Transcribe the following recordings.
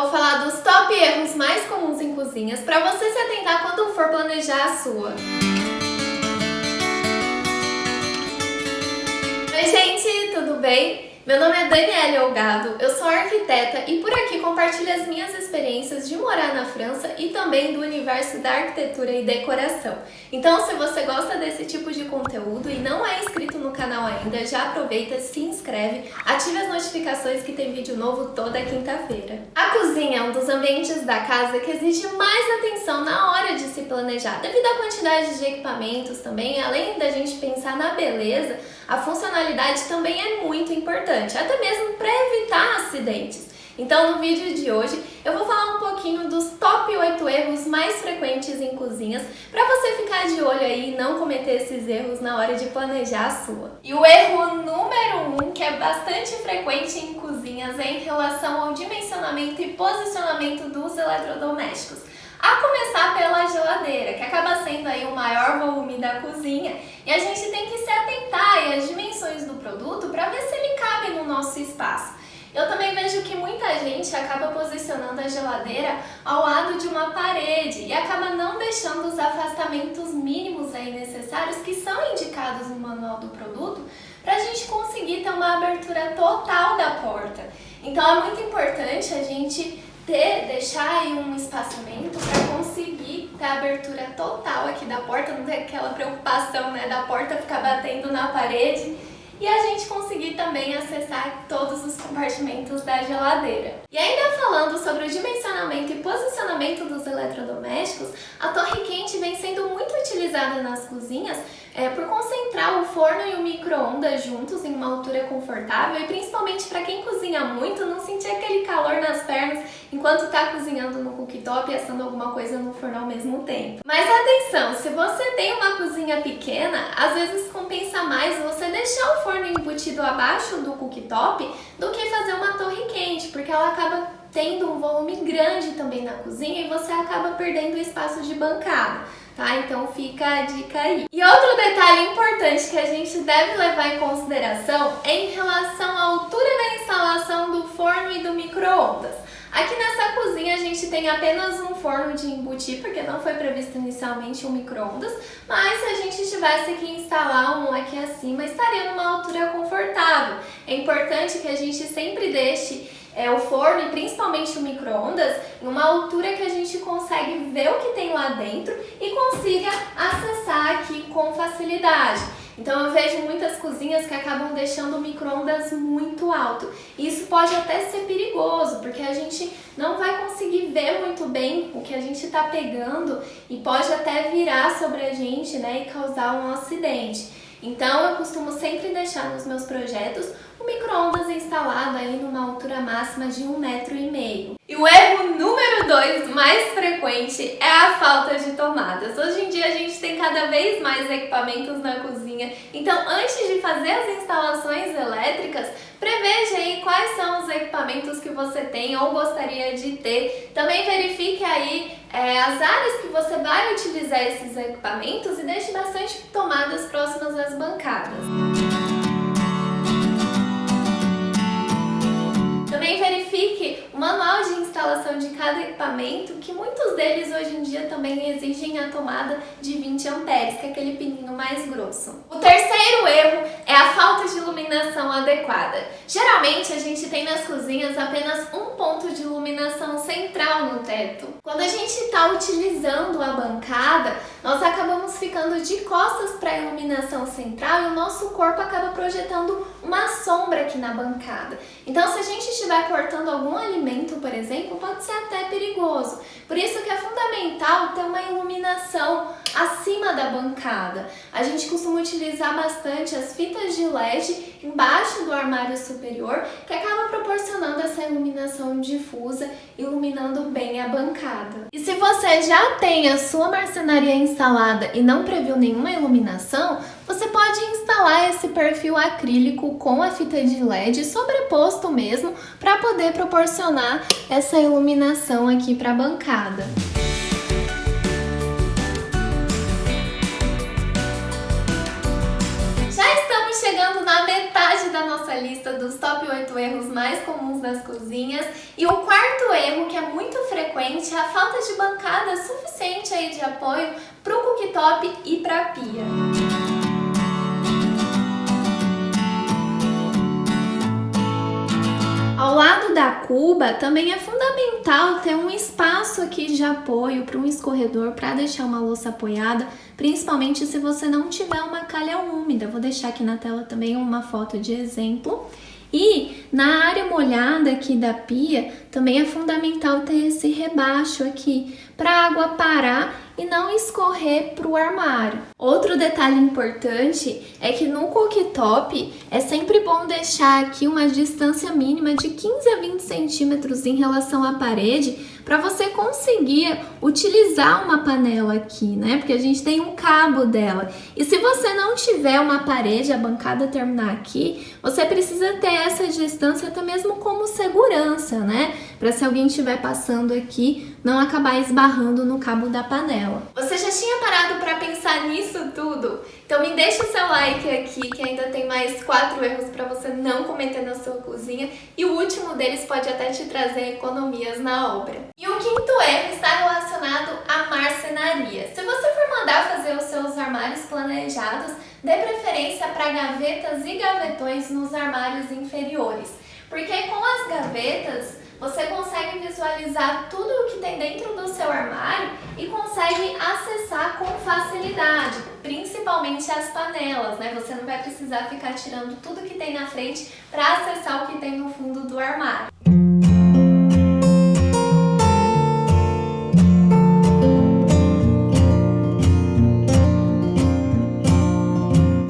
vou falar dos top erros mais comuns em cozinhas para você se atentar quando for planejar a sua. Oi gente, tudo bem? Meu nome é Daniele Olgado, eu sou arquiteta e por aqui compartilho as minhas experiências de morar na França e também do universo da arquitetura e decoração. Então, se você gosta desse tipo de conteúdo e não é inscrito no canal ainda, já aproveita, se inscreve, ative as notificações que tem vídeo novo toda quinta-feira. A cozinha é um dos ambientes da casa que exige mais atenção na hora de se planejar, devido à quantidade de equipamentos também, além da gente pensar na beleza, a funcionalidade também é muito importante, até mesmo para evitar acidentes. Então, no vídeo de hoje, eu vou falar um pouquinho dos top 8 erros mais frequentes em cozinhas, para você ficar de olho aí e não cometer esses erros na hora de planejar a sua. E o erro número 1, que é bastante frequente em cozinhas, é em relação ao dimensionamento e posicionamento dos eletrodomésticos. A começar pela geladeira, que acaba sendo aí o maior volume da cozinha, e a gente tem que se atentar às dimensões do produto para ver se ele cabe no nosso espaço. Eu também vejo que muita gente acaba posicionando a geladeira ao lado de uma parede e acaba não deixando os afastamentos mínimos aí necessários que são indicados no manual do produto para a gente conseguir ter uma abertura total da porta. Então é muito importante a gente deixar aí um espaçamento para conseguir ter a abertura total aqui da porta, não ter aquela preocupação, né, da porta ficar batendo na parede e a gente conseguir também acessar todos os compartimentos da geladeira. E ainda falando sobre o dimensionamento e posicionamento dos eletrodomésticos, a torre quente vem sendo muito utilizada nas cozinhas por concentrar o forno e o micro-ondas juntos em uma altura confortável e principalmente para quem cozinha muito não sentir aquele calor nas pernas enquanto está cozinhando no cooktop e assando alguma coisa no forno ao mesmo tempo. Mas atenção, se você tem uma cozinha pequena, às vezes compensa mais você deixar o forno embutido abaixo do cooktop do que fazer uma torre quente, porque ela acaba tendo um volume grande também na cozinha e você acaba perdendo o espaço de bancada. Tá? Então fica a dica aí. E outro detalhe importante que a gente deve levar em consideração é em relação à altura da instalação do forno e do micro-ondas. Aqui nessa cozinha a gente tem apenas um forno de embutir, porque não foi previsto inicialmente um micro-ondas, mas se a gente tivesse que instalar um aqui acima, estaria numa altura confortável. É importante que a gente sempre deixe o forno e principalmente o micro-ondas em uma altura que a gente consegue ver o que tem lá dentro e consiga acessar aqui com facilidade. Então eu vejo muitas cozinhas que acabam deixando o micro-ondas muito alto. E isso pode até ser perigoso, porque a gente não vai conseguir ver muito bem o que a gente está pegando e pode até virar sobre a gente, né, e causar um acidente. Então eu costumo sempre deixar nos meus projetos o micro-ondas instalado aí numa altura máxima de 1,5 metro. E o erro número 2 mais frequente é a falta de tomadas. Hoje em dia a gente tem cada vez mais equipamentos na cozinha, então antes de fazer as instalações elétricas, preveja aí quais são os equipamentos que você tem ou gostaria de ter. Também verifique aí as áreas que você vai utilizar esses equipamentos e deixe bastante tomadas próximas às bancadas. Também verifique o manual de instalação de cada equipamento, que muitos deles hoje em dia também exigem a tomada de 20 amperes, que é aquele pininho mais grosso. O terceiro erro é a falta de iluminação adequada. Geralmente a gente tem nas cozinhas apenas um ponto de iluminação central no teto. Quando a gente está utilizando a bancada, nós acabamos ficando de costas para a iluminação central e o nosso corpo acaba projetando uma sombra aqui na bancada. Então, se a gente estiver cortando algum alimento, por exemplo, pode ser até perigoso. Por isso que é fundamental ter uma iluminação acima da bancada. A gente costuma utilizar bastante as fitas de LED embaixo do armário superior, que acaba proporcionando essa iluminação difusa, iluminando bem a bancada. E se você já tem a sua marcenaria instalada e não previu nenhuma iluminação, você pode instalar esse perfil acrílico com a fita de LED sobreposto mesmo, para poder proporcionar essa iluminação aqui para a bancada. Já estamos chegando na metade da nossa lista dos top 8 erros mais comuns nas cozinhas. E o quarto erro, que é muito frequente, é a falta de bancada suficiente aí de apoio para o cooktop e para a pia. Ao lado da cuba, também é fundamental ter um espaço aqui de apoio para um escorredor para deixar uma louça apoiada, principalmente se você não tiver uma calha úmida. Vou deixar aqui na tela também uma foto de exemplo. E na área molhada aqui da pia, também é fundamental ter esse rebaixo aqui para a água parar e não escorrer para o armário. Outro detalhe importante é que no cooktop é sempre bom deixar aqui uma distância mínima de 15 a 20 centímetros em relação à parede para você conseguir utilizar uma panela aqui, né? Porque a gente tem um cabo dela. E se você não tiver uma parede, a bancada terminar aqui, você precisa ter essa distância até mesmo como segurança, né? Para se alguém estiver passando aqui, não acabar esbarrando no cabo da panela. Você já tinha parado para pensar nisso tudo? Então me deixa o seu like aqui, que ainda tem mais 4 erros para você não cometer na sua cozinha, e o último deles pode até te trazer economias na obra. E o quinto erro está relacionado à marcenaria. Se você for mandar fazer os seus armários planejados, dê preferência para gavetas e gavetões nos armários inferiores, porque com as gavetas você consegue visualizar tudo o que tem dentro do seu armário e consegue acessar com facilidade, principalmente as panelas, né? Você não vai precisar ficar tirando tudo que tem na frente para acessar o que tem no fundo do armário.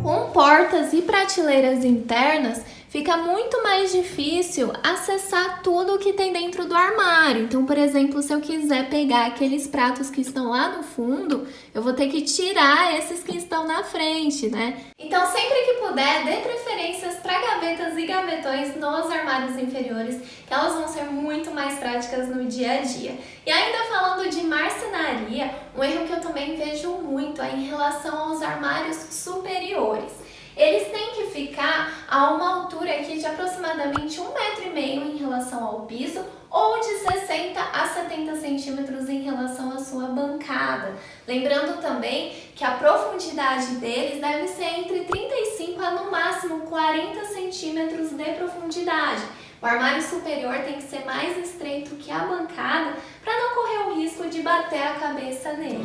Com portas e prateleiras internas, fica muito mais difícil acessar tudo o que tem dentro do armário. Então, por exemplo, se eu quiser pegar aqueles pratos que estão lá no fundo, eu vou ter que tirar esses que estão na frente, né? Então, sempre que puder, dê preferências para gavetas e gavetões nos armários inferiores, que elas vão ser muito mais práticas no dia a dia. E ainda falando de marcenaria, um erro que eu também vejo muito é em relação aos armários superiores. Eles têm que ficar a uma altura aqui de aproximadamente 1,5 m em relação ao piso ou de 60 a 70 centímetros em relação à sua bancada. Lembrando também que a profundidade deles deve ser entre 35 a no máximo 40 centímetros de profundidade. O armário superior tem que ser mais estreito que a bancada para não correr o risco de bater a cabeça nele.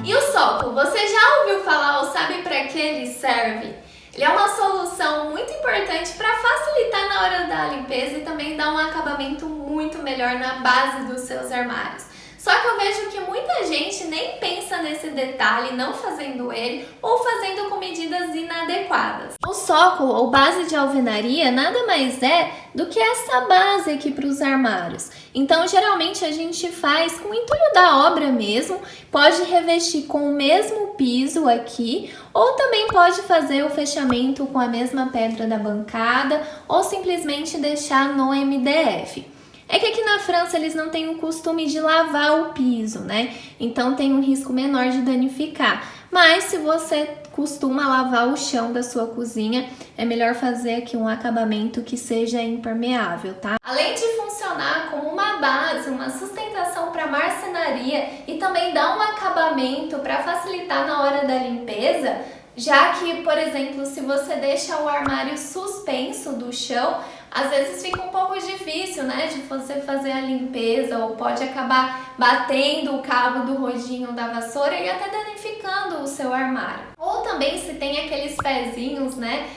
E o sóculo, você já ouviu falar ou sabe para que ele serve? Ele é uma solução muito importante para facilitar na hora da limpeza e também dar um acabamento muito melhor na base dos seus armários. Só que eu vejo que muita gente nem pensa nesse detalhe, não fazendo ele ou fazendo com medidas inadequadas. O sóculo ou base de alvenaria nada mais é do que essa base aqui para os armários. Então, geralmente a gente faz com o entulho da obra mesmo, pode revestir com o mesmo piso aqui, ou também pode fazer o fechamento com a mesma pedra da bancada, ou simplesmente deixar no MDF. É que aqui na França eles não têm o costume de lavar o piso, né? Então tem um risco menor de danificar. Mas se você costuma lavar o chão da sua cozinha, é melhor fazer aqui um acabamento que seja impermeável, tá? Além de funcionar como uma base, uma sustentação para marcenaria e também dar um acabamento para facilitar na hora da limpeza, já que, por exemplo, se você deixa o armário suspenso do chão, às vezes fica um pouco difícil, né, de você fazer a limpeza, ou pode acabar batendo o cabo do rodinho da vassoura e até danificando o seu armário. Ou também se tem aqueles pezinhos, né,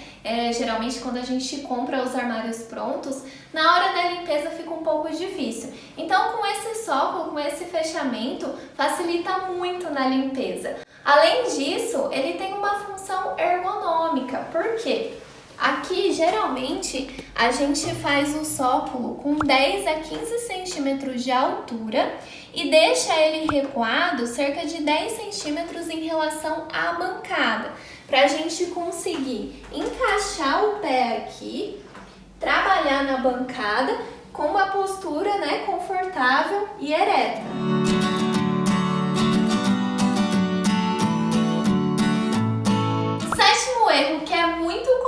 geralmente quando a gente compra os armários prontos, na hora da limpeza fica um pouco difícil. Então, com esse sóculo, com esse fechamento, facilita muito na limpeza. Além disso, ele tem uma função ergonômica. Por quê? Aqui, geralmente, a gente faz o sóculo com 10 a 15 centímetros de altura e deixa ele recuado cerca de 10 centímetros em relação à bancada, para a gente conseguir encaixar o pé aqui, trabalhar na bancada com uma postura, né, confortável e ereta.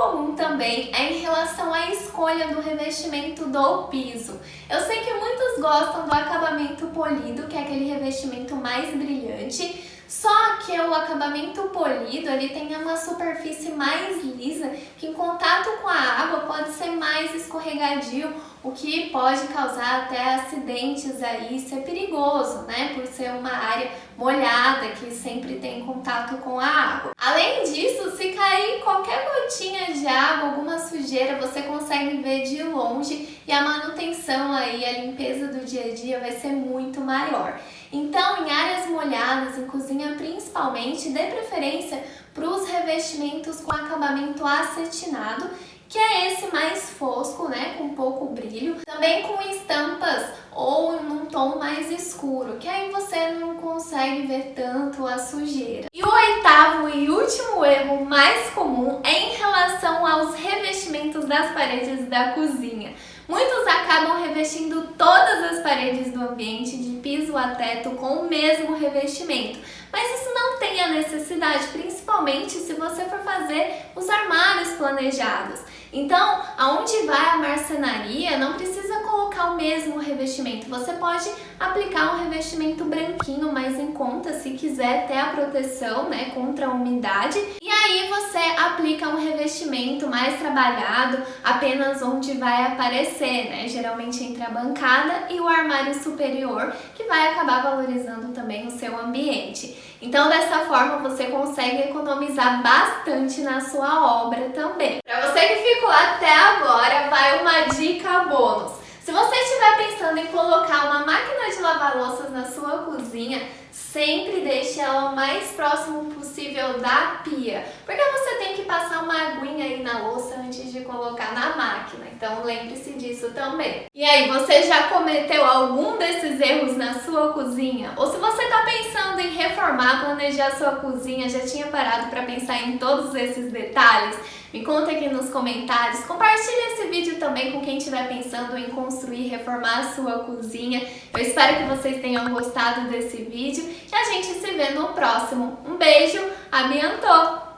comum também é em relação à escolha do revestimento do piso. Eu sei que muitos gostam do acabamento polido, que é aquele revestimento mais brilhante, só que o acabamento polido ele tem uma superfície mais lisa, que em contato com a água pode ser mais escorregadio, o que pode causar até acidentes aí, ser perigoso, né? Por ser uma área molhada que sempre tem contato com a água. Além disso, se cair qualquer gotinha de água, alguma sujeira, você consegue ver de longe e a manutenção aí, a limpeza do dia a dia vai ser muito maior. Então, em áreas molhadas, em cozinha principalmente, dê preferência para os revestimentos com acabamento acetinado, que é esse mais fosco, né, com pouco brilho, também com estampas ou num tom mais escuro, que aí você não consegue ver tanto a sujeira. E o oitavo e último erro mais comum é em relação aos revestimentos das paredes da cozinha. Muitos acabam revestindo todas as paredes do ambiente, de piso a teto, com o mesmo revestimento. Mas isso não tem a necessidade, principalmente se você for fazer os armários planejados. Então, aonde vai a marcenaria, não precisa colocar o mesmo revestimento. Você pode aplicar um revestimento branquinho, mais em conta, se quiser ter a proteção, né, contra a umidade. E aí você aplica um revestimento mais trabalhado, apenas onde vai aparecer, né, geralmente entre a bancada e o armário superior, que vai acabar valorizando também o seu ambiente. Então, dessa forma, você consegue economizar bastante na sua obra também. Para você que ficou até agora, vai uma dica bônus. Se você estiver pensando em colocar uma máquina de lavar louças na sua cozinha, sempre deixe ela o mais próximo possível da pia, porque você tem que passar uma aguinha aí na louça antes de colocar na máquina, então lembre-se disso também. E aí, você já cometeu algum desses erros na sua cozinha? Ou se você está pensando em reformar, planejar a sua cozinha, já tinha parado para pensar em todos esses detalhes? Me conta aqui nos comentários, compartilhe esse vídeo também com quem estiver pensando em construir e reformar a sua cozinha. Eu espero que vocês tenham gostado desse vídeo e a gente se vê no próximo. Um beijo, abiantou!